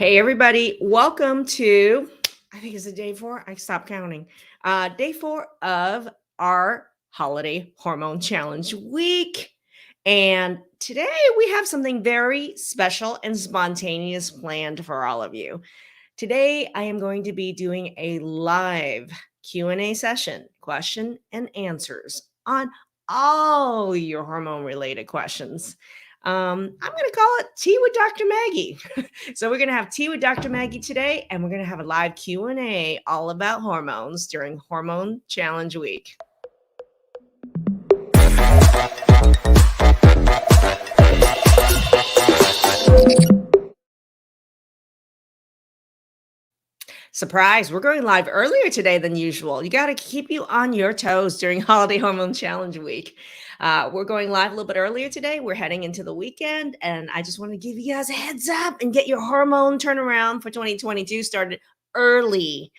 Hey, everybody. Welcome to, I think it's a day four. I stopped counting. Day four of our holiday hormone challenge week. And today we have something very special and spontaneous planned for all of you. Today I am going to be doing a live Q&A session, question and answers on all your hormone related questions. I'm going to call it Tea with Dr. Maggie. So we're going to have tea with Dr. Maggie today, and we're going to have a live Q&A all about hormones during Hormone Challenge Week. Surprise, we're going live earlier today than usual. You got to keep you on your toes during Holiday Hormone Challenge Week. We're going live a little bit earlier today. We're heading into the weekend, and I just want to give you guys a heads up and get your hormone turnaround for 2022 started early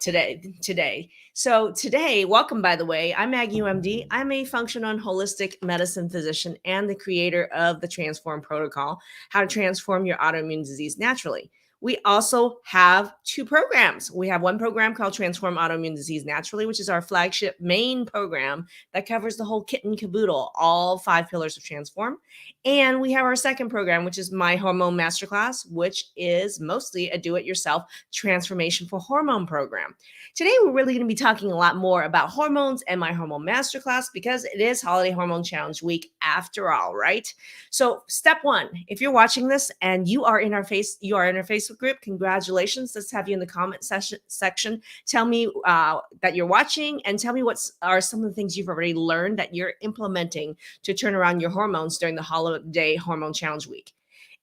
today. So today, welcome, by the way. I'm Maggie UMD. I'm a functional and holistic medicine physician and the creator of the Transform Protocol, how to transform your autoimmune disease naturally. We also have two programs. We have one program called Transform Autoimmune Disease Naturally, which is our flagship main program that covers the whole kit and caboodle, all 5 pillars of Transform. And we have our second program, which is my Hormone MasterClass, which is mostly a do-it-yourself transformation for hormone program. Today, we're really going to be talking a lot more about hormones and my Hormone MasterClass because it is Holiday Hormone Challenge Week after all, right? So step one, if you're watching this and you are in our Facebook group, congratulations. Let's have you in the comment section. Tell me that you're watching and tell me what are some of the things you've already learned that you're implementing to turn around your hormones during the Holiday Hormone Challenge Week.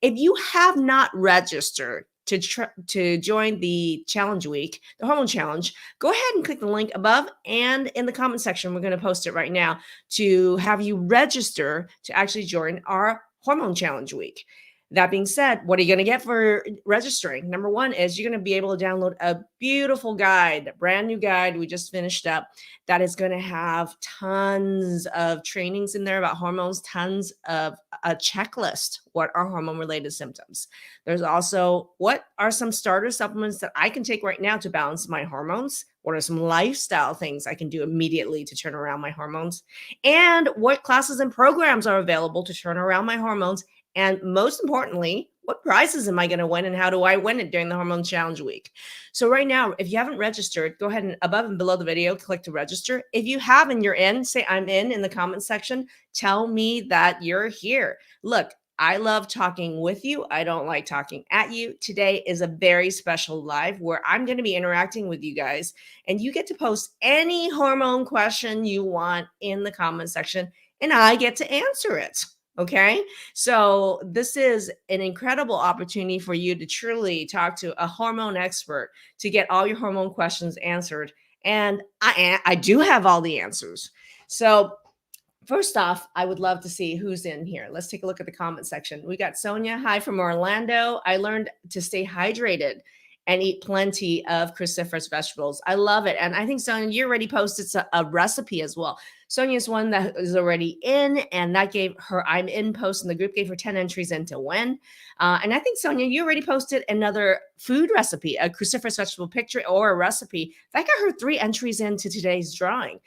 If you have not registered to join the challenge week, the hormone challenge, go ahead and click the link above and in the comment section. We're going to post it right now to have you register to actually join our hormone challenge week. That being said, what are you going to get for registering? Number one is you're going to be able to download a beautiful guide, a brand new guide we just finished up that is going to have tons of trainings in there about hormones, tons of a checklist. What are hormone related symptoms? There's also what are some starter supplements that I can take right now to balance my hormones? What are some lifestyle things I can do immediately to turn around my hormones? And what classes and programs are available to turn around my hormones? And most importantly, what prizes am I going to win and how do I win it during the Hormone Challenge Week? So right now, if you haven't registered, go ahead and above and below the video, click to register. If you have and you're in, say I'm in the comment section. Tell me that you're here. Look, I love talking with you. I don't like talking at you. Today is a very special live where I'm going to be interacting with you guys and you get to post any hormone question you want in the comment section and I get to answer it. Okay. So this is an incredible opportunity for you to truly talk to a hormone expert to get all your hormone questions answered. And I do have all the answers. So first off, I would love to see who's in here. Let's take a look at the comment section. We got Sonia. Hi from Orlando. I learned to stay hydrated and eat plenty of cruciferous vegetables. I love it. And I think, Sonia, you already posted a recipe as well. Sonia's one that is already in, and that gave her I'm in post in the group, gave her 10 entries into win. And I think, Sonia, you already posted another food recipe, a cruciferous vegetable picture or a recipe. That got her 3 entries into today's drawing.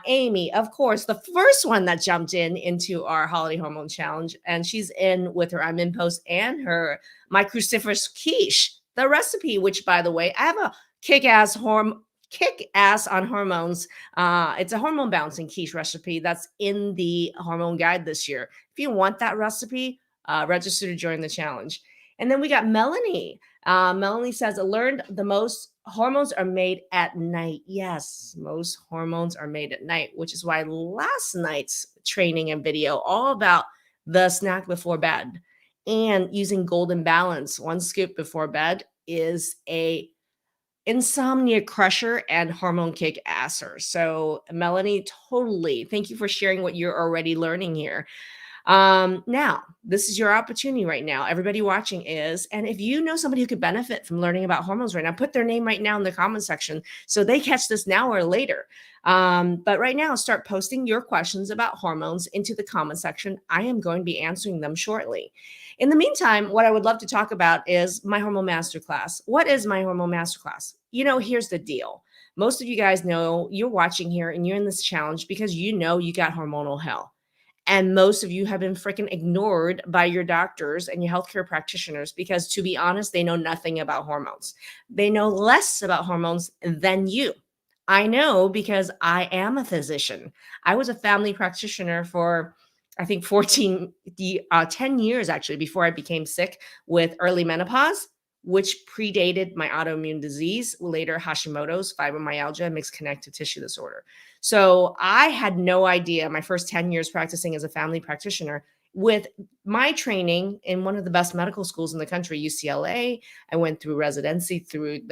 Amy, of course, the first one that jumped into our holiday hormone challenge, and she's in with her I'm in post and her my cruciferous quiche, the recipe, which by the way, I have a kick-ass on hormones. It's a hormone balancing quiche recipe that's in the hormone guide this year. If you want that recipe, register to join the challenge. And then we got Melanie. Melanie says, I learned the most hormones are made at night. Yes, most hormones are made at night, which is why last night's training and video all about the snack before bed and using golden balance. 1 scoop before bed is a insomnia crusher and hormone kick asser. So Melanie, totally. Thank you for sharing what you're already learning here. Now, this is your opportunity right now. Everybody watching is, and if you know somebody who could benefit from learning about hormones right now, put their name right now in the comment section so they catch this now or later. But right now, start posting your questions about hormones into the comment section. I am going to be answering them shortly. In the meantime, what I would love to talk about is my Hormone Masterclass. What is my Hormone Masterclass? Here's the deal. Most of you guys know you're watching here and you're in this challenge because you know you got hormonal hell. And most of you have been freaking ignored by your doctors and your healthcare practitioners because, to be honest, they know nothing about hormones. They know less about hormones than you. I know because I am a physician. I was a family practitioner for, I think, 10 years actually before I became sick with early menopause, which predated my autoimmune disease, later Hashimoto's, fibromyalgia, mixed connective tissue disorder. So I had no idea my first 10 years practicing as a family practitioner with my training in one of the best medical schools in the country, UCLA. I went through residency through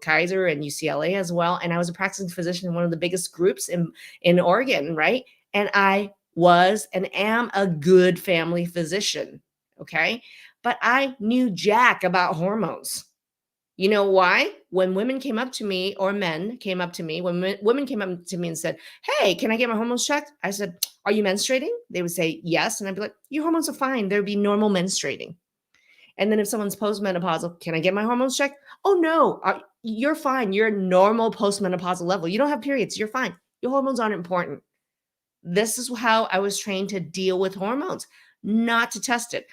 Kaiser and UCLA as well. And I was a practicing physician in one of the biggest groups in Oregon, right? And I was and am a good family physician. Okay. But I knew jack about hormones. You know why? When women came up to me, or men came up to me, when women came up to me and said, "Hey, can I get my hormones checked?" I said, "Are you menstruating?" They would say, "Yes." And I'd be like, "Your hormones are fine. There'd be normal menstruating." And then if someone's postmenopausal, "Can I get my hormones checked?" "Oh, no, you're fine. You're normal postmenopausal level. You don't have periods. You're fine. Your hormones aren't important." This is how I was trained to deal with hormones, not to test it.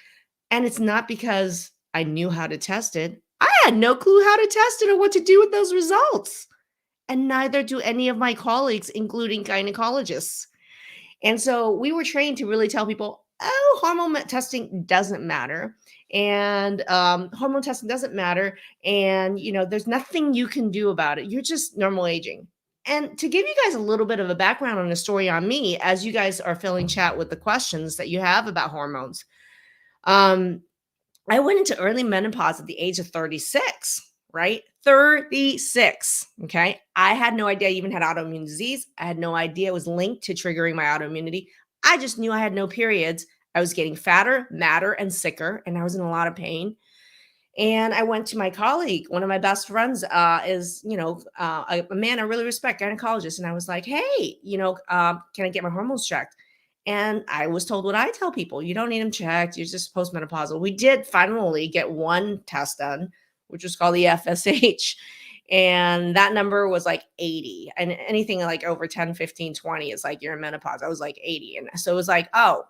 And it's not because I knew how to test it. I had no clue how to test it or what to do with those results. And neither do any of my colleagues, including gynecologists. And so we were trained to really tell people, oh, testing doesn't matter. And hormone testing doesn't matter. And, there's nothing you can do about it. You're just normal aging. And to give you guys a little bit of a background on a story on me, as you guys are filling chat with the questions that you have about hormones, um, I went into early menopause at the age of 36, right? 36. Okay. I had no idea I even had autoimmune disease. I had no idea it was linked to triggering my autoimmunity. I just knew I had no periods. I was getting fatter, madder, and sicker, and I was in a lot of pain. And I went to my colleague, one of my best friends is, a man I really respect, gynecologist. And I was like, hey, can I get my hormones checked? And I was told what I tell people, you don't need them checked. You're just postmenopausal. We did finally get one test done, which was called the FSH. And that number was like 80. And anything like over 10, 15, 20 is like you're in menopause. I was like 80. And so it was like, oh,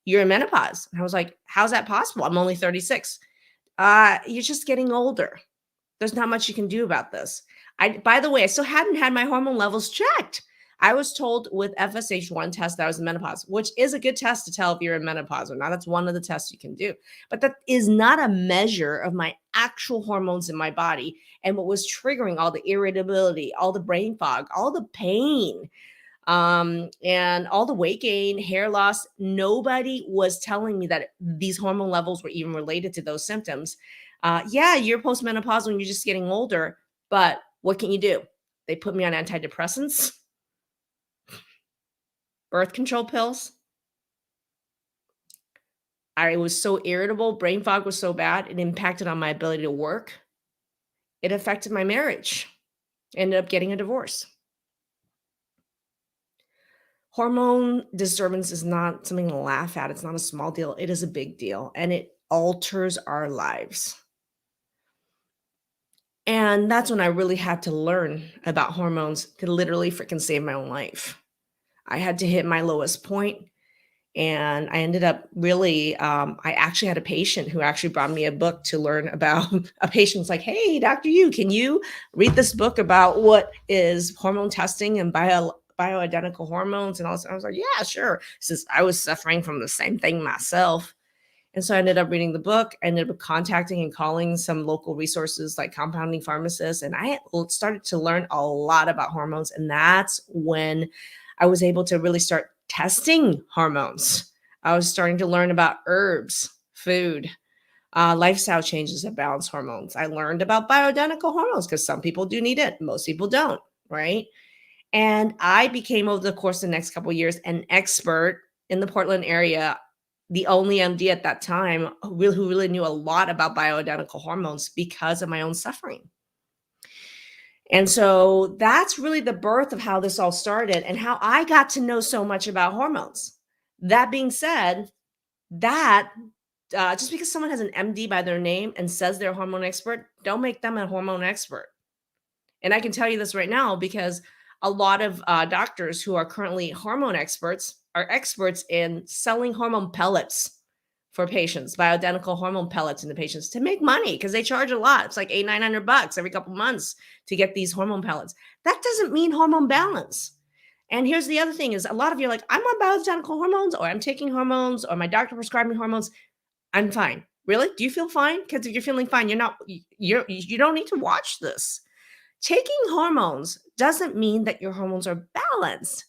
you're in menopause. And I was like, how's that possible? I'm only 36. You're just getting older. There's not much you can do about this. By the way, I still hadn't had my hormone levels checked. I was told with FSH1 test that I was in menopause, which is a good test to tell if you're in menopause or not. That's one of the tests you can do. But that is not a measure of my actual hormones in my body and what was triggering all the irritability, all the brain fog, all the pain, and all the weight gain, hair loss. Nobody was telling me that these hormone levels were even related to those symptoms. Yeah, you're postmenopausal and you're just getting older, but what can you do? They put me on antidepressants, birth control pills. I was so irritable. Brain fog was so bad. It impacted on my ability to work. It affected my marriage. Ended up getting a divorce. Hormone disturbance is not something to laugh at. It's not a small deal. It is a big deal, and it alters our lives. And that's when I really had to learn about hormones to literally freaking save my own life. I had to hit my lowest point, and I ended up really, I actually had a patient who actually brought me a book to learn about. A patient's like, hey, Dr. Yu, can you read this book about what is hormone testing and bioidentical hormones and all this? I was like, yeah, sure. Since I was suffering from the same thing myself. And so I ended up reading the book. I ended up contacting and calling some local resources like compounding pharmacists. And I started to learn a lot about hormones. And that's when I was able to really start testing hormones. I was starting to learn about herbs, food, lifestyle changes that balance hormones. I learned about bioidentical hormones because some people do need it. Most people don't, right? And I became, over the course of the next couple of years, an expert in the Portland area, the only MD at that time who really knew a lot about bioidentical hormones because of my own suffering. And so that's really the birth of how this all started and how I got to know so much about hormones. That being said, that just because someone has an MD by their name and says they're a hormone expert, don't make them a hormone expert. And I can tell you this right now because a lot of doctors who are currently hormone experts are experts in selling hormone pellets for patients, bioidentical hormone pellets in the patients to make money because they charge a lot. It's like $800-900 every couple months to get these hormone pellets. That doesn't mean hormone balance. And here's the other thing is a lot of you are like, I'm on bioidentical hormones or I'm taking hormones or my doctor prescribed me hormones. I'm fine. Really? Do you feel fine? Because if you're feeling fine, you don't need to watch this. Taking hormones doesn't mean that your hormones are balanced.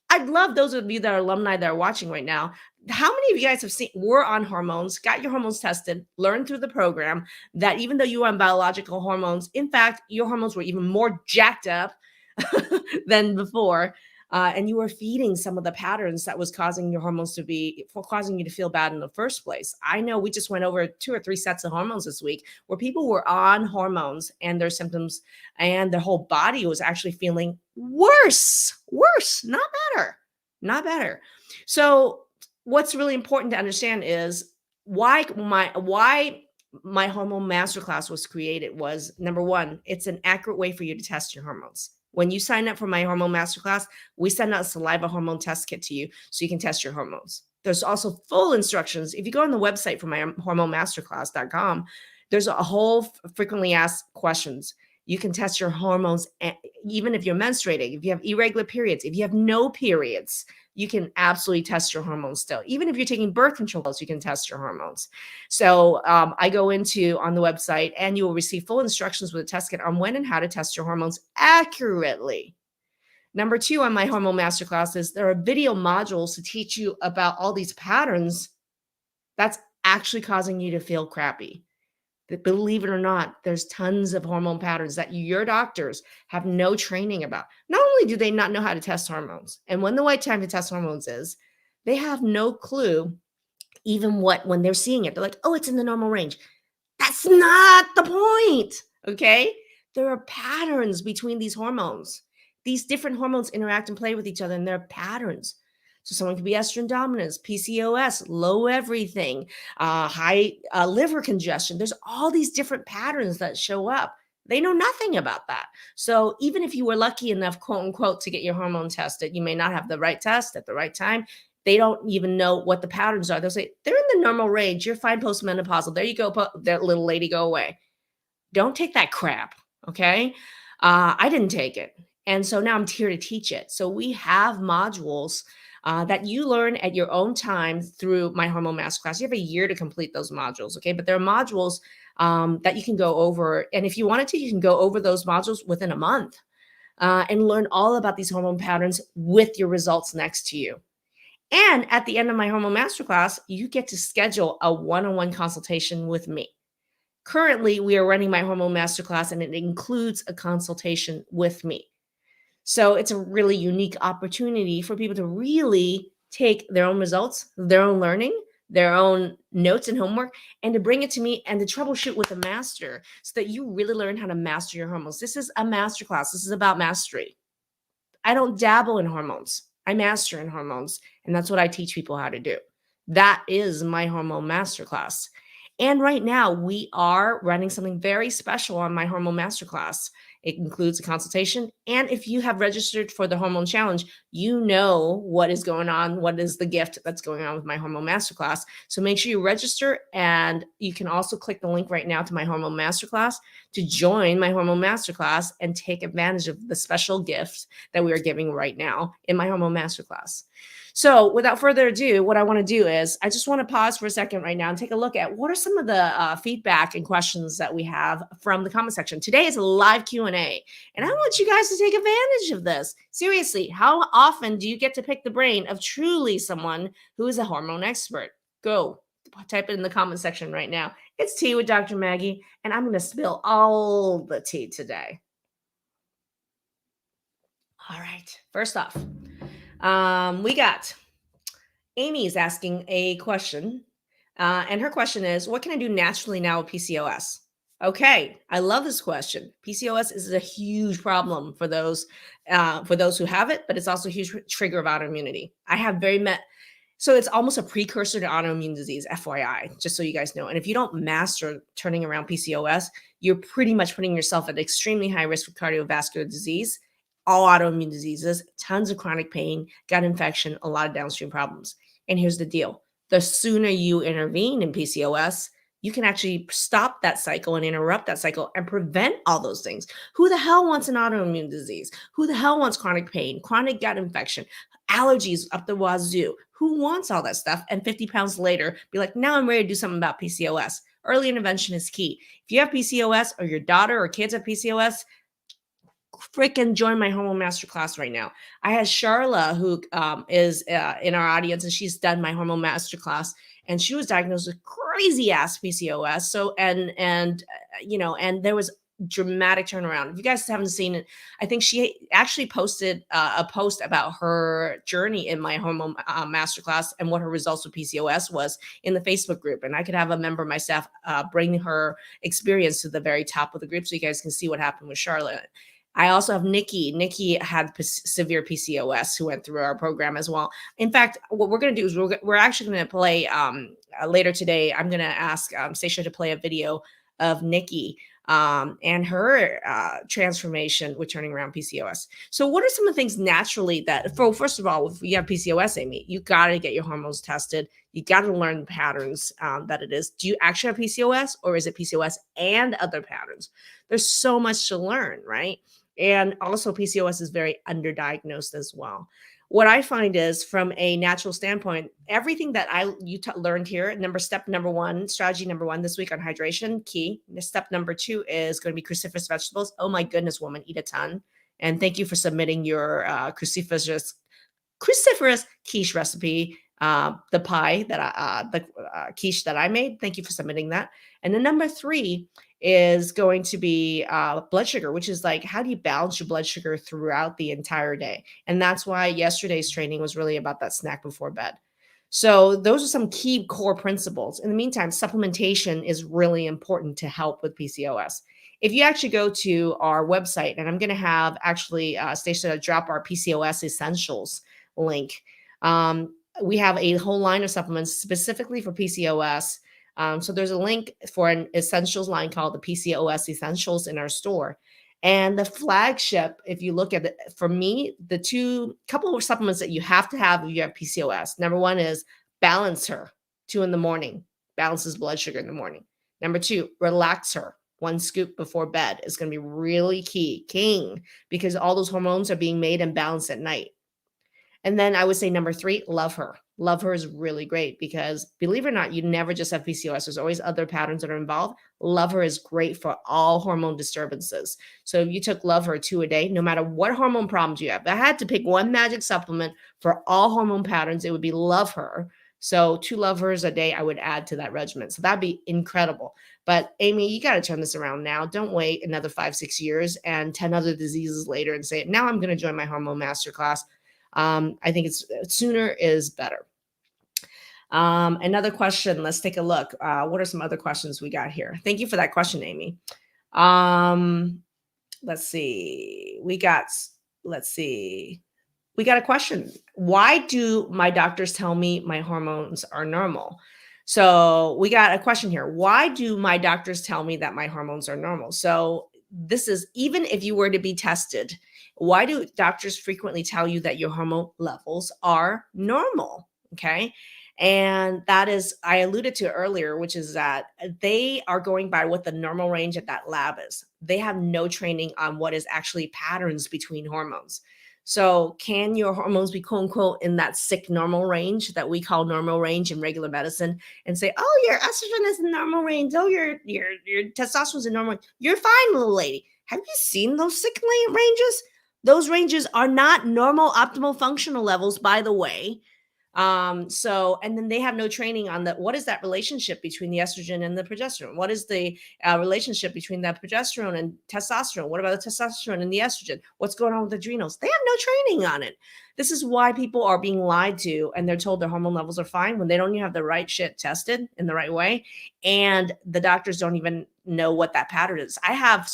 I'd love those of you that are alumni that are watching right now. How many of you guys were on hormones, got your hormones tested, learned through the program that even though you were on biological hormones, in fact, your hormones were even more jacked up than before, and you were feeding some of the patterns that was causing your hormones causing you to feel bad in the first place. I know we just went over 2 or 3 sets of hormones this week where people were on hormones and their symptoms and their whole body was actually feeling worse, not better. So what's really important to understand is why my hormone masterclass was created was number one, it's an accurate way for you to test your hormones. When you sign up for my hormone masterclass, we send out a saliva hormone test kit to you so you can test your hormones. There's also full instructions. If you go on the website for my hormonemasterclass.com, there's a whole frequently asked questions. You can test your hormones even if you're menstruating, if you have irregular periods, if you have no periods, you can absolutely test your hormones still. Even if you're taking birth control pills, you can test your hormones. So I go into on the website and you will receive full instructions with a test kit on when and how to test your hormones accurately. Number 2 on my hormone masterclass is there are video modules to teach you about all these patterns that's actually causing you to feel crappy. Believe it or not, there's tons of hormone patterns that your doctors have no training about. Not only do they not know how to test hormones, and when the right time to test hormones is, they have no clue even when they're seeing it. They're like, oh, it's in the normal range. That's not the point, okay? There are patterns between these hormones. These different hormones interact and play with each other, and there are patterns. So someone could be estrogen dominance, PCOS, low everything, high liver congestion. There's all these different patterns that show up. They know nothing about that. So even if you were lucky enough, quote unquote, to get your hormone tested, you may not have the right test at the right time. They don't even know what the patterns are. They'll say, they're in the normal range. You're fine postmenopausal. There you go, that little lady, go away. Don't take that crap, okay? I didn't take it. And so now I'm here to teach it. So we have modules that you learn at your own time through my hormone masterclass. You have a year to complete those modules, okay? But there are modules that you can go over. And if you wanted to, you can go over those modules within a month and learn all about these hormone patterns with your results next to you. And at the end of my hormone masterclass, you get to schedule a one-on-one consultation with me. Currently, we are running my hormone masterclass and it includes a consultation with me. So it's a really unique opportunity for people to really take their own results, their own learning, their own notes and homework, and to bring it to me and to troubleshoot with a master so that you really learn how to master your hormones. This is a masterclass. This is about mastery. I don't dabble in hormones. I master in hormones, and that's what I teach people how to do. That is my hormone masterclass. And right now, we are running something very special on my hormone masterclass. It includes a consultation. And if you have registered for the hormone challenge, you know what is going on, what is the gift that's going on with my hormone masterclass. So make sure you register. And you can also click the link right now to my hormone masterclass to join my hormone masterclass and take advantage of the special gift that we are giving right now in my hormone masterclass. So without further ado, what I want to do is I just want to pause for a second right now and take a look at what are some of the feedback and questions that we have from the comment section. Today is a live Q&A, and I want you guys to take advantage of this. Seriously, how often do you get to pick the brain of truly someone who is a hormone expert? Go type it in the comment section right now. It's Tea with Dr. Maggie, and I'm going to spill all the tea today. All right, first off, we got Amy is asking a question, and her question is, "What can I do naturally now with PCOS?" Okay, I love this question. PCOS is a huge problem for those who have it, but it's also a huge trigger of autoimmunity. I have very met so it's almost a precursor to autoimmune disease, FYI, just so you guys know. And if you don't master turning around PCOS, you're pretty much putting yourself at extremely high risk for cardiovascular disease, all autoimmune diseases, tons of chronic pain, gut infection, a lot of downstream problems. And here's the deal: the sooner you intervene in PCOS, you can actually stop that cycle and interrupt that cycle and prevent all those things. Who the hell wants an autoimmune disease? Who the hell wants chronic pain, chronic gut infection, allergies up the wazoo? Who wants all that stuff? And 50 pounds later, be like, now I'm ready to do something about PCOS. Early intervention is key. If you have PCOS or your daughter or kids have PCOS, freaking join my Hormone Masterclass right now. I had Charla, who is in our audience, and she's done my Hormone Masterclass, and she was diagnosed with crazy ass PCOS. So and there was dramatic turnaround. If you guys haven't seen it, I think she actually posted a post about her journey in my Hormone Masterclass and what her results with PCOS was in the Facebook group. And I could have a member of my staff bring her experience to the very top of the group so you guys can see what happened with Charlotte. I also have Nikki. Nikki had severe PCOS who went through our program as well. In fact, what we're going to do is we're actually going to play later today. I'm going to ask Stacia to play a video of Nikki and her transformation with turning around PCOS. So what are some of the things naturally that, first of all, if you have PCOS, Amy, you got to get your hormones tested. You got to learn the patterns that it is. Do you actually have PCOS, or is it PCOS and other patterns? There's so much to learn, right? And also PCOS is very underdiagnosed as well. What I find is, from a natural standpoint, everything that learned here, step number one, strategy number one this week on hydration, key. Step number two is going to be cruciferous vegetables. Oh my goodness, woman, eat a ton. And thank you for submitting your cruciferous quiche recipe, the pie that the quiche that I made. Thank you for submitting that. And then number three is going to be blood sugar, which is like, how do you balance your blood sugar throughout the entire day? And that's why yesterday's training was really about that snack before bed. So those are some key core principles. In the meantime, supplementation is really important to help with PCOS. If you actually go to our website, and I'm going to have actually Stacia drop our PCOS Essentials link. We have a whole line of supplements specifically for PCOS. So there's a link for an essentials line called the PCOS Essentials in our store. And the flagship, if you look at it, for me, the couple of supplements that you have to have if you have PCOS. Number one is Balance Her, 2 in the morning, balances blood sugar in the morning. Number two, Relax Her, 1 scoop before bed is going to be really king, because all those hormones are being made and balanced at night. And then I would say number three, Love Her. Love Her is really great because, believe it or not, you never just have PCOS. There's always other patterns that are involved. Love Her is great for all hormone disturbances. So if you took Love Her 2 a day, no matter what hormone problems you have, if I had to pick one magic supplement for all hormone patterns, it would be Love Her. So 2 Love Hers a day, I would add to that regimen. So that'd be incredible. But Amy, you got to turn this around now. Don't wait another 5-6 years and 10 other diseases later and say, now I'm going to join my Hormone Masterclass. I think it's sooner is better. Another question. Let's take a look. What are some other questions we got here? Thank you for that question, Amy. Let's see. We got a question. Why do my doctors tell me my hormones are normal? So we got a question here. Why do my doctors tell me that my hormones are normal? So this is, even if you were to be tested, why do doctors frequently tell you that your hormone levels are normal? Okay. And that is, I alluded to earlier, which is that they are going by what the normal range at that lab is. They have no training on what is actually patterns between hormones. So can your hormones be quote unquote in that sick normal range that we call normal range in regular medicine, and say, oh, your estrogen is in normal range. Oh, your testosterone is in normal range. You're fine, little lady. Have you seen those sick ranges? Those ranges are not normal optimal functional levels, by the way. And then they have no training on what is that relationship between the estrogen and the progesterone? What is the relationship between that progesterone and testosterone? What about the testosterone and the estrogen? What's going on with the adrenals? They have no training on it. This is why people are being lied to and they're told their hormone levels are fine when they don't even have the right shit tested in the right way. And the doctors don't even know what that pattern is. I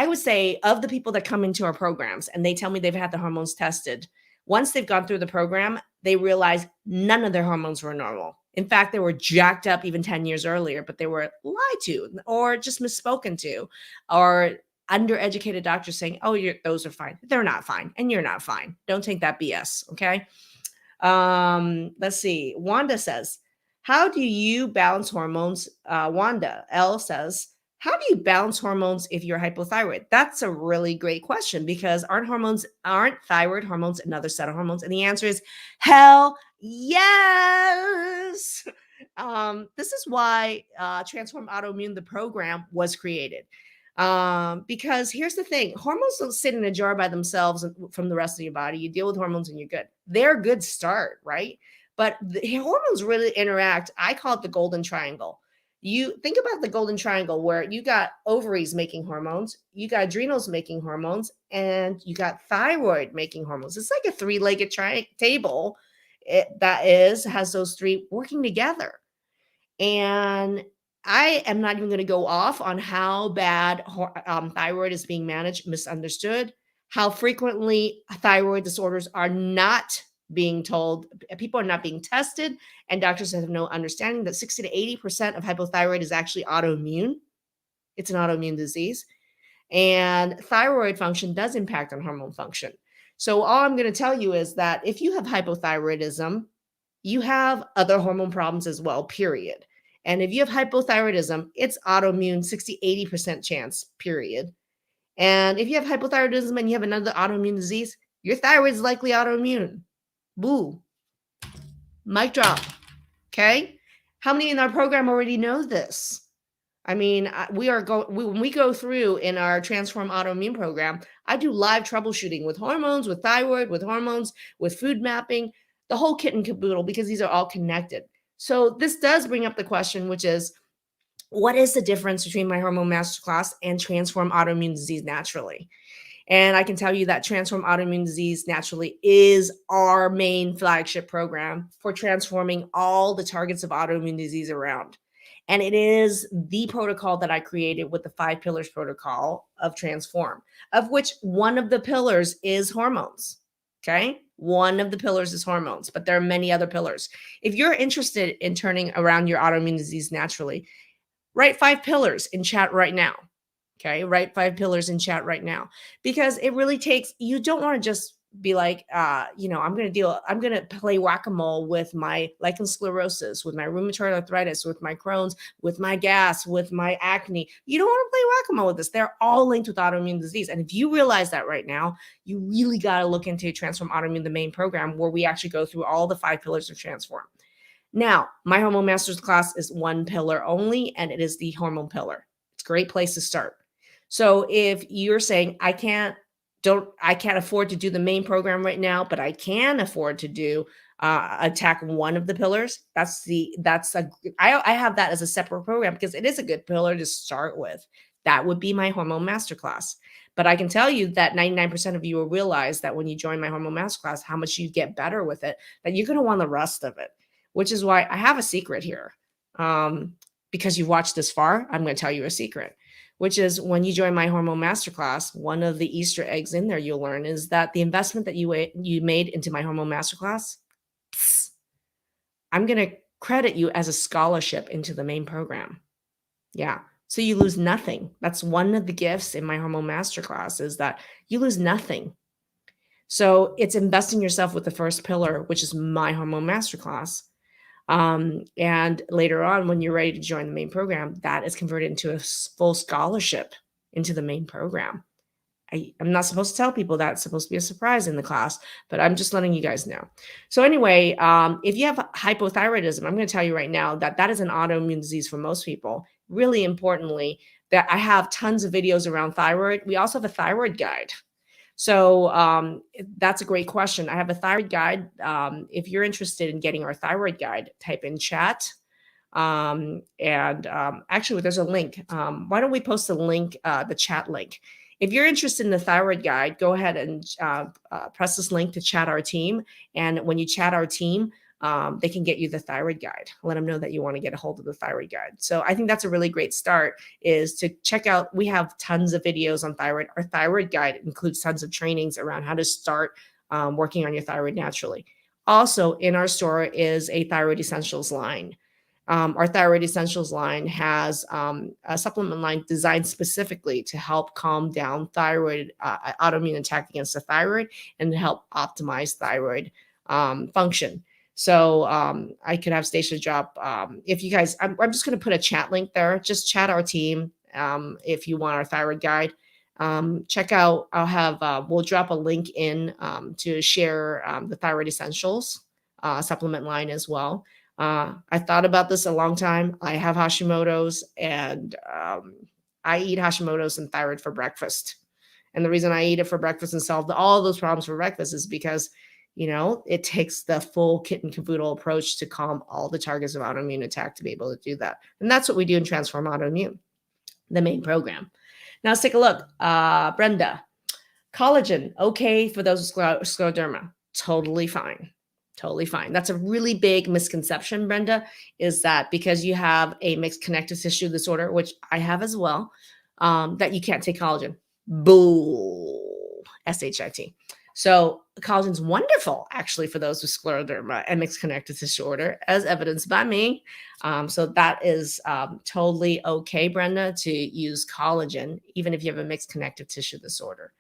would say of the people that come into our programs and they tell me they've had their hormones tested, once they've gone through the program, they realize none of their hormones were normal. In fact, they were jacked up even 10 years earlier, but they were lied to or just misspoken to, or undereducated doctors saying, oh, those are fine. They're not fine. And you're not fine. Don't take that BS. Okay. Let's see. Wanda says, how do you balance hormones? Wanda L says, how do you balance hormones if you're hypothyroid? That's a really great question because aren't thyroid hormones another set of hormones? And the answer is hell yes. This is why Transform Autoimmune, the program, was created. Because here's the thing, hormones don't sit in a jar by themselves from the rest of your body. You deal with hormones and you're good. They're a good start, right? But the hormones really interact. I call it the golden triangle. You think about the golden triangle where you got ovaries making hormones, you got adrenals making hormones, and you got thyroid making hormones. It's like a three-legged table that has those three working together. And I am not even going to go off on how bad thyroid is being managed, misunderstood, how frequently thyroid disorders are not being told, people are not being tested, and doctors have no understanding that 60 to 80% of hypothyroid is actually autoimmune. It's an autoimmune disease. And thyroid function does impact on hormone function. So all I'm going to tell you is that if you have hypothyroidism, you have other hormone problems as well, period. And if you have hypothyroidism, it's autoimmune, 60, 80% chance, period. And if you have hypothyroidism and you have another autoimmune disease, your thyroid is likely autoimmune. Boo. Mic drop. Okay. How many in our program already know this? I mean, when we go through in our Transform Autoimmune program, I do live troubleshooting with hormones, with thyroid, with hormones, with food mapping, the whole kit and caboodle, because these are all connected. So this does bring up the question, which is, what is the difference between my Hormone Masterclass and Transform Autoimmune Disease Naturally? And I can tell you that Transform Autoimmune Disease Naturally is our main flagship program for transforming all the targets of autoimmune disease around. And it is the protocol that I created with the 5 pillars protocol of Transform, of which one of the pillars is hormones. Okay. One of the pillars is hormones, but there are many other pillars. If you're interested in turning around your autoimmune disease naturally, write 5 pillars in chat right now. Okay, write 5 pillars in chat right now, because it really takes, you don't want to just be like, I'm going to play whack-a-mole with my lichen sclerosis, with my rheumatoid arthritis, with my Crohn's, with my gas, with my acne. You don't want to play whack-a-mole with this. They're all linked with autoimmune disease. And if you realize that right now, you really got to look into Transform Autoimmune, the main program, where we actually go through all the 5 pillars of Transform. Now, my Hormone Masterclass is 1 pillar only, and it is the hormone pillar. It's a great place to start. So if you're saying I can't afford to do the main program right now, but I can afford to do attack one of the pillars, I have that as a separate program because it is a good pillar to start with. That would be my Hormone Masterclass. But I can tell you that 99% of you will realize that when you join my Hormone Masterclass, how much you get better with it, that you're going to want the rest of it, which is why I have a secret here. Because you've watched this far, I'm going to tell you a secret, which is when you join my Hormone Masterclass, one of the Easter eggs in there you'll learn is that the investment that you made into my Hormone Masterclass, I'm going to credit you as a scholarship into the main program. Yeah. So you lose nothing. That's one of the gifts in my Hormone Masterclass, is that you lose nothing. So it's investing yourself with the first pillar, which is my Hormone Masterclass. And later on, when you're ready to join the main program, that is converted into a full scholarship into the main program. I'm not supposed to tell people that. It's supposed to be a surprise in the class, but I'm just letting you guys know. So anyway, if you have hypothyroidism, I'm going to tell you right now that that is an autoimmune disease for most people. Really importantly, that I have tons of videos around thyroid. We also have a thyroid guide. So that's a great question. I have a thyroid guide. If you're interested in getting our thyroid guide, type in chat. Actually, there's a link. Why don't we post a link, the chat link? If you're interested in the thyroid guide, go ahead and press this link to chat our team. And when you chat our team, they can get you the thyroid guide. Let them know that you want to get a hold of the thyroid guide. So I think that's a really great start, is to check out. We have tons of videos on thyroid. Our thyroid guide includes tons of trainings around how to start working on your thyroid naturally. Also in our store is a Thyroid Essentials line. Our Thyroid Essentials line has a supplement line designed specifically to help calm down thyroid, autoimmune attack against the thyroid, and to help optimize thyroid function. So I could have Stacia drop, if you guys, I'm just going to put a chat link there. Just chat our team if you want our thyroid guide. Check out, we'll drop a link in to share the Thyroid Essentials supplement line as well. I thought about this a long time. I have Hashimoto's, and I eat Hashimoto's and thyroid for breakfast. And the reason I eat it for breakfast and solve all those problems for breakfast is because, it takes the full kit and caboodle approach to calm all the targets of autoimmune attack to be able to do that. And that's what we do in Transform Autoimmune, the main program. Now let's take a look. Brenda, collagen, okay for those with scleroderma, totally fine. Totally fine. That's a really big misconception, Brenda, is that because you have a mixed connective tissue disorder, which I have as well, that you can't take collagen. Bull. SHIT. So collagen's wonderful, actually, for those with scleroderma and mixed connective tissue disorder, as evidenced by me. So that is totally okay, Brenda, to use collagen, even if you have a mixed connective tissue disorder.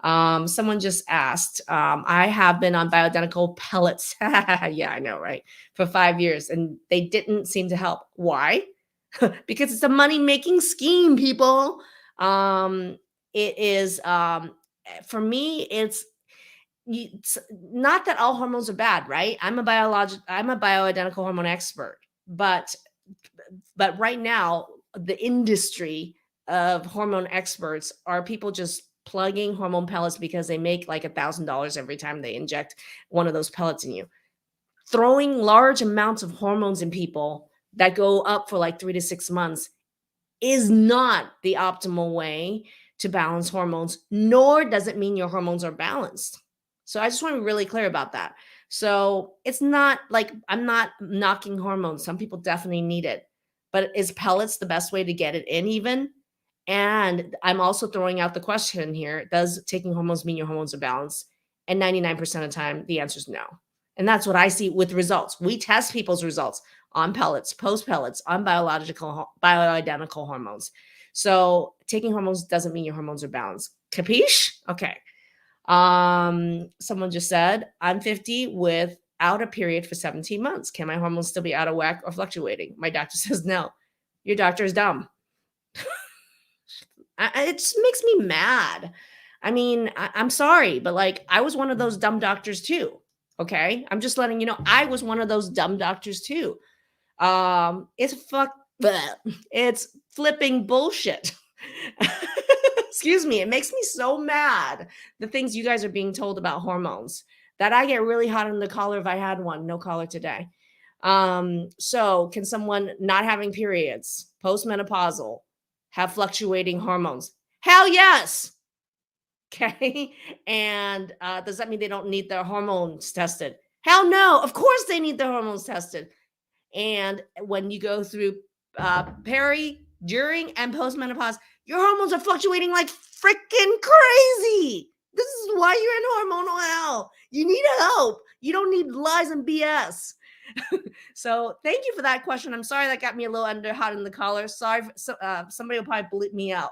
Someone just asked, I have been on bioidentical pellets. Yeah, I know, right? For 5 years, and they didn't seem to help. Why? Because it's a money-making scheme, people. It is, for me, it's not that all hormones are bad, right? I'm a bioidentical hormone expert, but right now, the industry of hormone experts are people just plugging hormone pellets because they make like $1,000 every time they inject one of those pellets in you. Throwing large amounts of hormones in people that go up for like 3 to 6 months is not the optimal way to balance hormones, nor does it mean your hormones are balanced. So I just want to be really clear about that. So it's not like I'm not knocking hormones. Some people definitely need it, but is pellets the best way to get it in even? And I'm also throwing out the question here, does taking hormones mean your hormones are balanced? And 99% of the time, the answer is no. And that's what I see with results. We test people's results on pellets, post pellets, on bioidentical hormones. So taking hormones doesn't mean your hormones are balanced. Capiche? Okay. Someone just said, I'm 50 without a period for 17 months. Can my hormones still be out of whack or fluctuating? My doctor says no. Your doctor is dumb. It just makes me mad. I mean, I'm sorry, but like I was one of those dumb doctors too. Okay. I'm just letting you know I was one of those dumb doctors too. It's flipping bullshit. Excuse me. It makes me so mad. The things you guys are being told about hormones, that I get really hot on the collar if I had one. No collar today. So can someone not having periods, postmenopausal, have fluctuating hormones? Hell yes. Okay. And does that mean they don't need their hormones tested? Hell no. Of course they need their hormones tested. And when you go through peri, during, and postmenopause, your hormones are fluctuating like freaking crazy. This is why you're in hormonal hell. You need help. You don't need lies and BS. So thank you for that question. I'm sorry that got me a little hot in the collar. Sorry, somebody will probably bleep me out.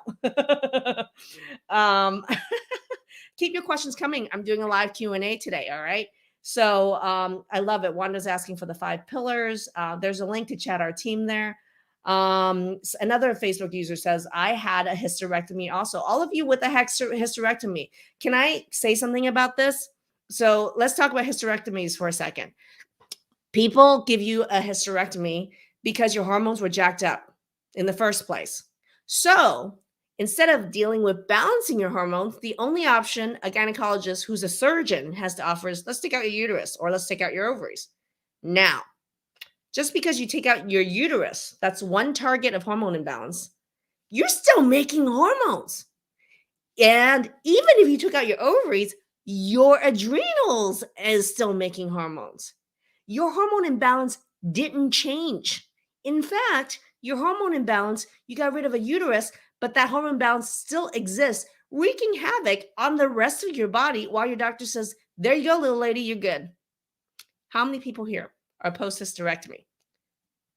Keep your questions coming. I'm doing a live Q&A today. All right. So I love it. Wanda's asking for the 5 pillars. There's a link to chat our team there. Another Facebook user says, I had a hysterectomy also. All of you with a hysterectomy. Can I say something about this? So let's talk about hysterectomies for a second. People give you a hysterectomy because your hormones were jacked up in the first place. So Instead of dealing with balancing your hormones, the only option a gynecologist who's a surgeon has to offer is let's take out your uterus or let's take out your ovaries. Now, just because you take out your uterus, that's one target of hormone imbalance, you're still making hormones. And even if you took out your ovaries, your adrenals is still making hormones. Your hormone imbalance didn't change. In fact, your hormone imbalance, you got rid of a uterus, but that hormone balance still exists, wreaking havoc on the rest of your body while your doctor says, there you go, little lady, you're good. How many people here are post-hysterectomy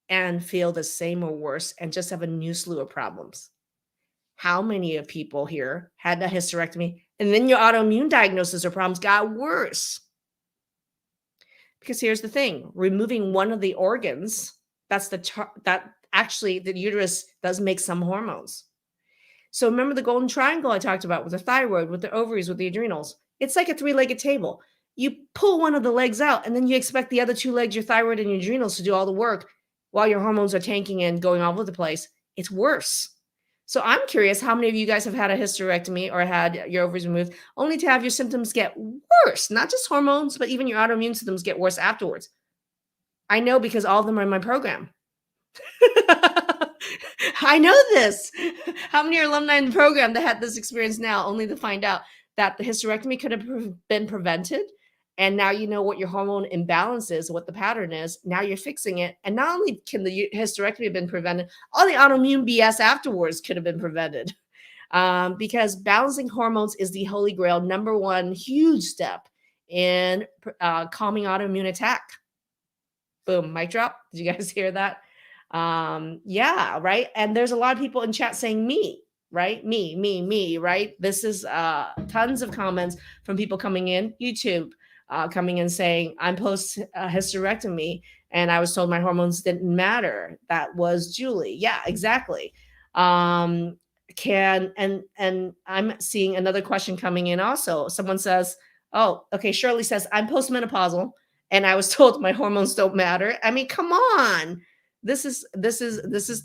and feel the same or worse and just have a new slew of problems? How many of people here had a hysterectomy and then your autoimmune diagnosis or problems got worse? Because here's the thing, removing one of the organs, that actually the uterus does make some hormones. So remember the golden triangle I talked about with the thyroid, with the ovaries, with the adrenals. It's like a three-legged table. You pull one of the legs out and then you expect the other two legs, your thyroid and your adrenals, to do all the work while your hormones are tanking and going all over the place. It's worse. So I'm curious how many of you guys have had a hysterectomy or had your ovaries removed only to have your symptoms get worse, not just hormones, but even your autoimmune symptoms get worse afterwards. I know because all of them are in my program. I know this. How many are alumni in the program that had this experience now, only to find out that the hysterectomy could have been prevented? And now you know what your hormone imbalance is, what the pattern is. Now you're fixing it. And not only can the hysterectomy have been prevented, all the autoimmune BS afterwards could have been prevented. Because balancing hormones is the holy grail, number one huge step in calming autoimmune attack. Boom, mic drop. Did you guys hear that? Yeah, right. And there's a lot of people in chat saying me, right? Me, right? This is tons of comments from people coming in, YouTube, coming in saying, I'm post hysterectomy and I was told my hormones didn't matter. That was Julie. Yeah, exactly. And I'm seeing another question coming in also. Someone says, oh, okay. Shirley says, I'm postmenopausal and I was told my hormones don't matter. I mean, come on. This is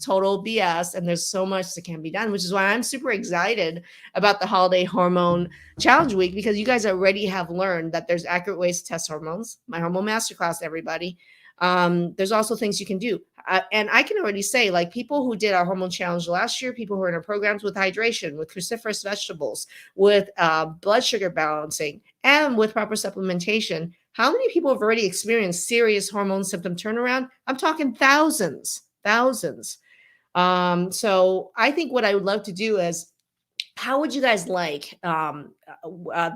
total BS, and there's so much that can be done, which is why I'm super excited about the Holiday Hormone Challenge Week, because you guys already have learned that there's accurate ways to test hormones. My Hormone MasterClass, everybody. There's also things you can do. And I can already say, like, people who did our hormone challenge last year, people who are in our programs with hydration, with cruciferous vegetables, with blood sugar balancing, and with proper supplementation, how many people have already experienced serious hormone symptom turnaround? I'm talking thousands. So I think what I would love to do is, how would you guys like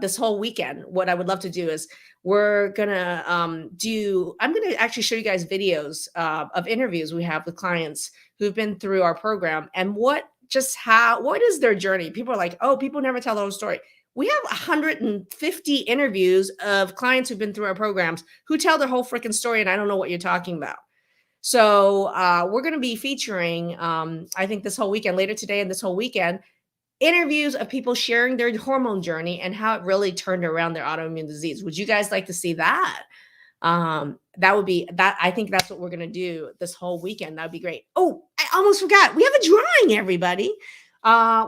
this whole weekend? What I would love to do is I'm going to actually show you guys videos of interviews we have with clients who've been through our program and what is their journey? People are like, oh, people never tell their whole story. We have 150 interviews of clients who've been through our programs who tell their whole freaking story, and I don't know what you're talking about. So we're going to be featuring, I think this whole weekend, later today and this whole weekend, interviews of people sharing their hormone journey and how it really turned around their autoimmune disease. Would you guys like to see that? That would be that. I think that's what we're going to do this whole weekend. That'd be great. Oh, I almost forgot. We have a drawing, everybody.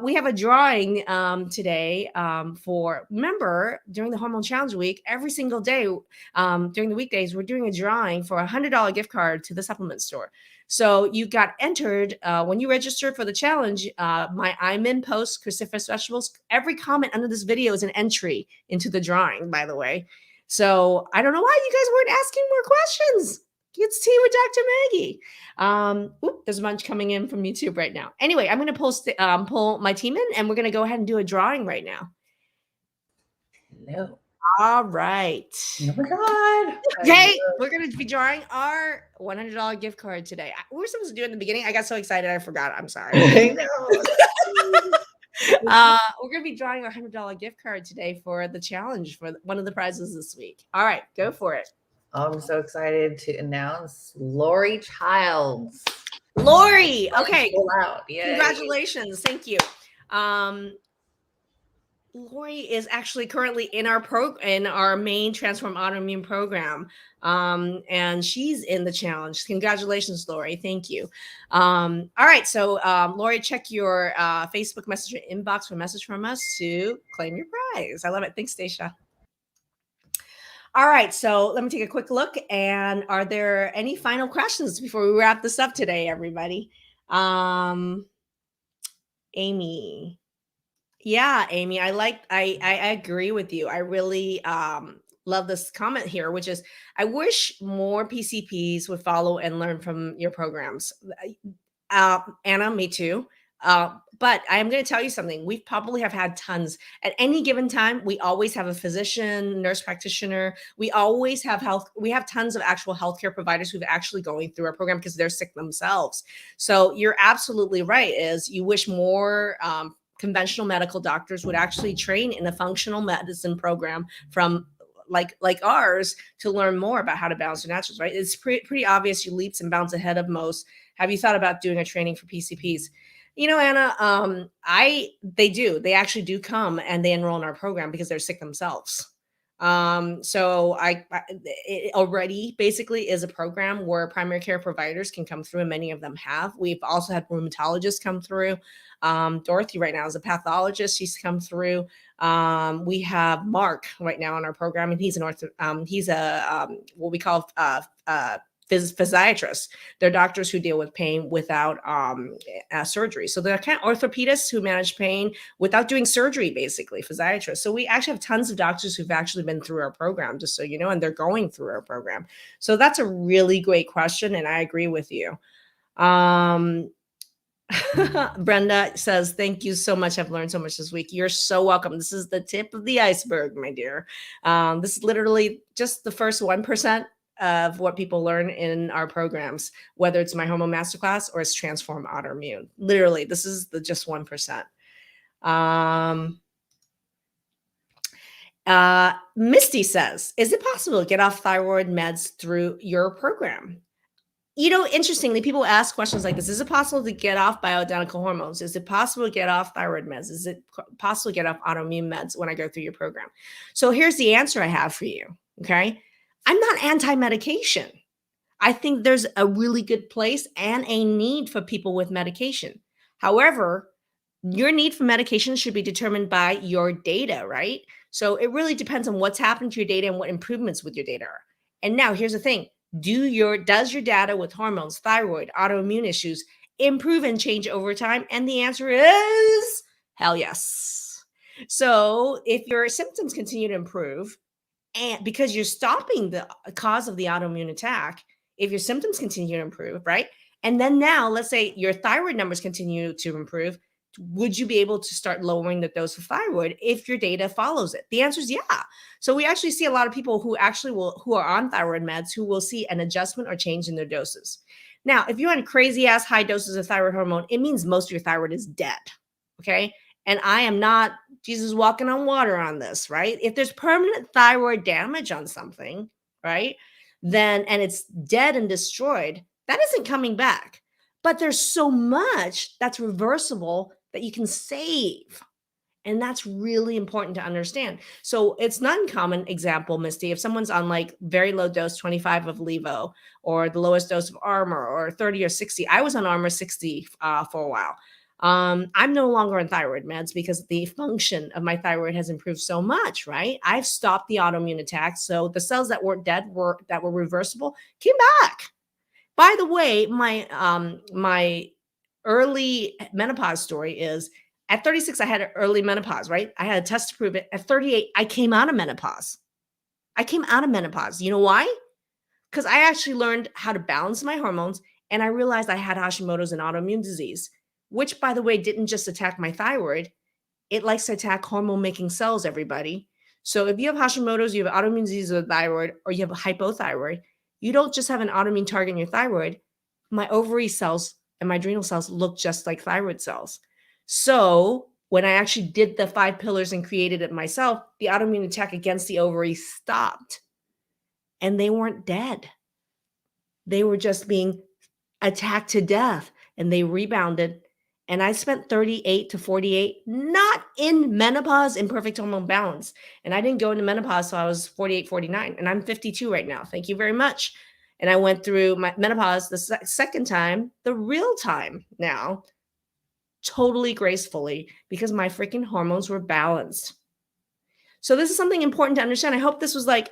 We have a drawing today remember, during the Hormone Challenge Week, every single day during the weekdays, we're doing a drawing for a $100 gift card to the supplement store. So you got entered when you registered for the challenge. I'm in post cruciferous vegetables. Every comment under this video is an entry into the drawing, by the way. So I don't know why you guys weren't asking more questions. It's tea with Dr. Maggie. There's a bunch coming in from YouTube right now. Anyway, I'm going to pull my team in, and we're going to go ahead and do a drawing right now. Hello. All right. Oh my God. Okay, we're going to be drawing our $100 gift card today. We were supposed to do it in the beginning. I got so excited I forgot. I'm sorry. I know. We're going to be drawing our $100 gift card today for the challenge, for one of the prizes this week. All right, go for it. I'm so excited to announce Lori Childs. Lori, okay. Out. Congratulations. Thank you. Lori is actually currently in our main Transform Autoimmune program. And she's in the challenge. Congratulations, Lori. Thank you. All right. So, Lori, check your Facebook Messenger inbox for a message from us to claim your prize. I love it. Thanks, Stacia. All right, so let me take a quick look. And are there any final questions before we wrap this up today, everybody? Amy. Yeah, Amy, I agree with you. I really love this comment here, which is I wish more PCPs would follow and learn from your programs. Anna, me too. But I am going to tell you something. We probably have had tons at any given time. We always have a physician, nurse practitioner. We always have health. We have tons of actual healthcare providers who've actually going through our program because they're sick themselves. So you're absolutely right. Is you wish more conventional medical doctors would actually train in a functional medicine program from like ours to learn more about how to balance your naturals, right? It's pretty obvious you leaps and bounds ahead of most. Have you thought about doing a training for PCPs? Anna, they actually do come and they enroll in our program because they're sick themselves. So it already basically is a program where primary care providers can come through, and many of them have. We've also had rheumatologists come through. Dorothy right now is a pathologist. She's come through. We have Mark right now on our program, and he's what we call physiatrists. They're doctors who deal with pain without surgery. So they're kind of orthopedists who manage pain without doing surgery, basically, physiatrists. So we actually have tons of doctors who've actually been through our program, just so you know, and they're going through our program. So that's a really great question, and I agree with you. Brenda says, thank you so much. I've learned so much this week. You're so welcome. This is the tip of the iceberg, my dear. This is literally just the first 1% of what people learn in our programs, whether it's my Hormone MasterClass or it's Transform Autoimmune. Literally, this is the just 1%. Misty says, is it possible to get off thyroid meds through your program? Interestingly, people ask questions like this. Is it possible to get off bioidentical hormones? Is it possible to get off thyroid meds? Is it possible to get off autoimmune meds when I go through your program? So here's the answer I have for you, okay? I'm not anti-medication. I think there's a really good place and a need for people with medication. However, your need for medication should be determined by your data, right? So it really depends on what's happened to your data and what improvements with your data are. And now here's the thing. Does your data with hormones, thyroid, autoimmune issues improve and change over time? And the answer is hell yes. So if your symptoms continue to improve, and because you're stopping the cause of the autoimmune attack, if your symptoms continue to improve, right? And then now, let's say your thyroid numbers continue to improve, would you be able to start lowering the dose of thyroid if your data follows it? The answer is yeah. So we actually see a lot of people who are on thyroid meds who will see an adjustment or change in their doses. Now, if you're on crazy ass high doses of thyroid hormone, it means most of your thyroid is dead. Okay. And I am not Jesus walking on water on this, right? If there's permanent thyroid damage on something, right, and it's dead and destroyed, that isn't coming back. But there's so much that's reversible that you can save. And that's really important to understand. So it's not uncommon example, Misty, if someone's on like very low dose, 25 of Levo, or the lowest dose of Armor, or 30 or 60. I was on Armor 60 for a while. I'm no longer on thyroid meds because the function of my thyroid has improved so much, right? I've stopped the autoimmune attacks. So the cells that weren't dead that were reversible came back. By the way, my early menopause story is at 36, I had an early menopause, right? I had a test to prove it. At 38, I came out of menopause. You know why? Because I actually learned how to balance my hormones, and I realized I had Hashimoto's and autoimmune disease, which, by the way, didn't just attack my thyroid. It likes to attack hormone-making cells, everybody. So if you have Hashimoto's, you have autoimmune disease of the thyroid, or you have a hypothyroid, you don't just have an autoimmune target in your thyroid. My ovary cells and my adrenal cells look just like thyroid cells. So when I actually did the 5 pillars and created it myself, the autoimmune attack against the ovary stopped. And they weren't dead. They were just being attacked to death, and they rebounded And I spent 38 to 48, not in menopause, in perfect hormone balance. And I didn't go into menopause till I was 48, 49. And I'm 52 right now. Thank you very much. And I went through my menopause the second time, the real time now, totally gracefully, because my freaking hormones were balanced. So this is something important to understand. I hope this was like,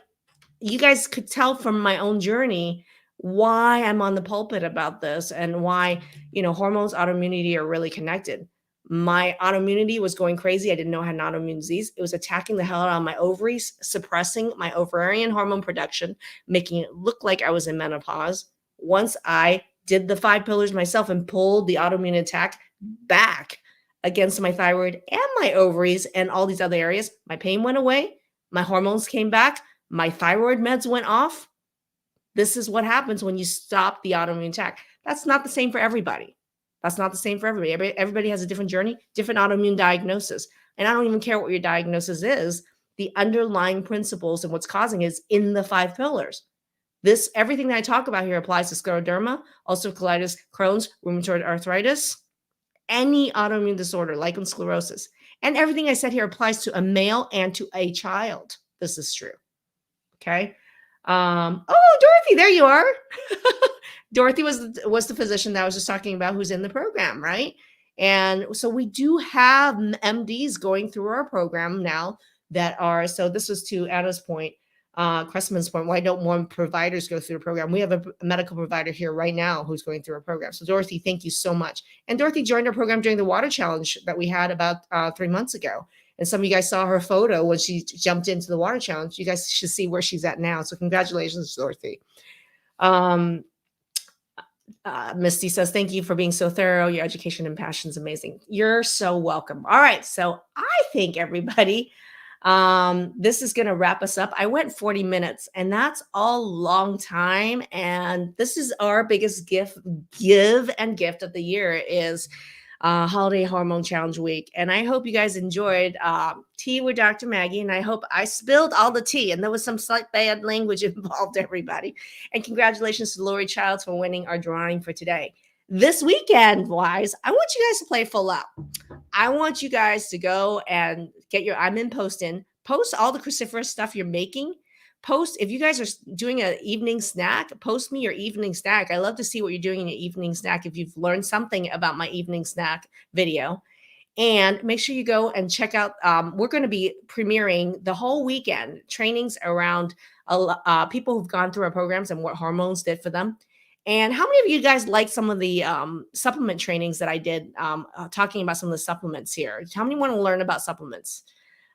you guys could tell from my own journey why I'm on the pulpit about this and why, hormones, autoimmunity are really connected. My autoimmunity was going crazy. I didn't know I had an autoimmune disease. It was attacking the hell out of my ovaries, suppressing my ovarian hormone production, making it look like I was in menopause. Once I did the 5 pillars myself and pulled the autoimmune attack back against my thyroid and my ovaries and all these other areas, my pain went away. My hormones came back. My thyroid meds went off. This is what happens when you stop the autoimmune attack. That's not the same for everybody. That's not the same for everybody. Everybody has a different journey, different autoimmune diagnosis. And I don't even care what your diagnosis is. The underlying principles and what's causing it is in the 5 pillars. Everything that I talk about here applies to scleroderma, ulcerative colitis, Crohn's, rheumatoid arthritis, any autoimmune disorder, lichen sclerosis. And everything I said here applies to a male and to a child. This is true. Okay. Oh, Dorothy, there you are. Dorothy was the physician that I was just talking about who's in the program, right? And so we do have MDs going through our program now so this was to Anna's point, Cressman's point, why don't more providers go through the program? We have a medical provider here right now who's going through our program. So Dorothy, thank you so much. And Dorothy joined our program during the water challenge that we had about 3 months ago. And some of you guys saw her photo when she jumped into the water challenge. You guys should see where she's at now. So congratulations, Dorothy. Misty says, thank you for being so thorough. Your education and passion is amazing. You're so welcome. All right. So I think everybody, this is going to wrap us up. I went 40 minutes and that's a long time. And this is our biggest give and gift of the year is Holiday Hormone Challenge Week. And I hope you guys enjoyed Tea with Dr. Maggie. And I hope I spilled all the tea and there was some slight bad language involved, everybody. And congratulations to Lori Childs for winning our drawing for today. This weekend wise, I want you guys to play full out. I want you guys to go and get I'm in post all the cruciferous stuff you're making. Post, if you guys are doing an evening snack, post me your evening snack. I love to see what you're doing in your evening snack. If you've learned something about my evening snack video, and make sure you go and check out, we're going to be premiering the whole weekend trainings around people who've gone through our programs and what hormones did for them. And how many of you guys like some of the supplement trainings that I did talking about some of the supplements here? How many want to learn about supplements?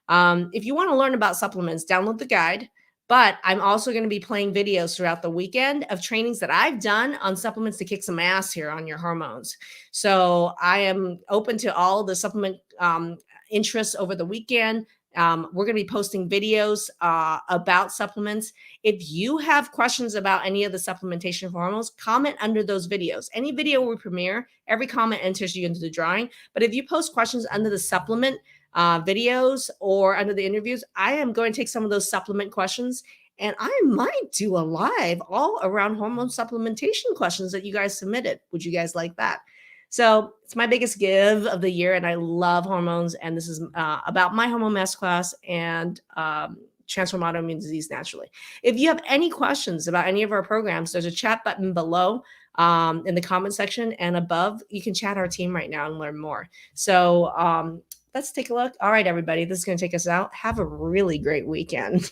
If you want to learn about supplements, download the guide. But I'm also going to be playing videos throughout the weekend of trainings that I've done on supplements to kick some ass here on your hormones. So I am open to all the supplement interests over the weekend. We're going to be posting videos about supplements. If you have questions about any of the supplementation for hormones, comment under those videos. Any video we premiere, every comment enters you into the drawing. But if you post questions under the supplement videos or under the interviews, I am going to take some of those supplement questions and I might do a live all around hormone supplementation questions that you guys submitted. Would you guys like that? So it's my biggest give of the year and I love hormones. And this is about my Hormone MasterClass and transform autoimmune disease naturally. If you have any questions about any of our programs, there's a chat button below in the comment section and above. You can chat our team right now and learn more. So let's take a look. All right, everybody, this is going to take us out. Have a really great weekend.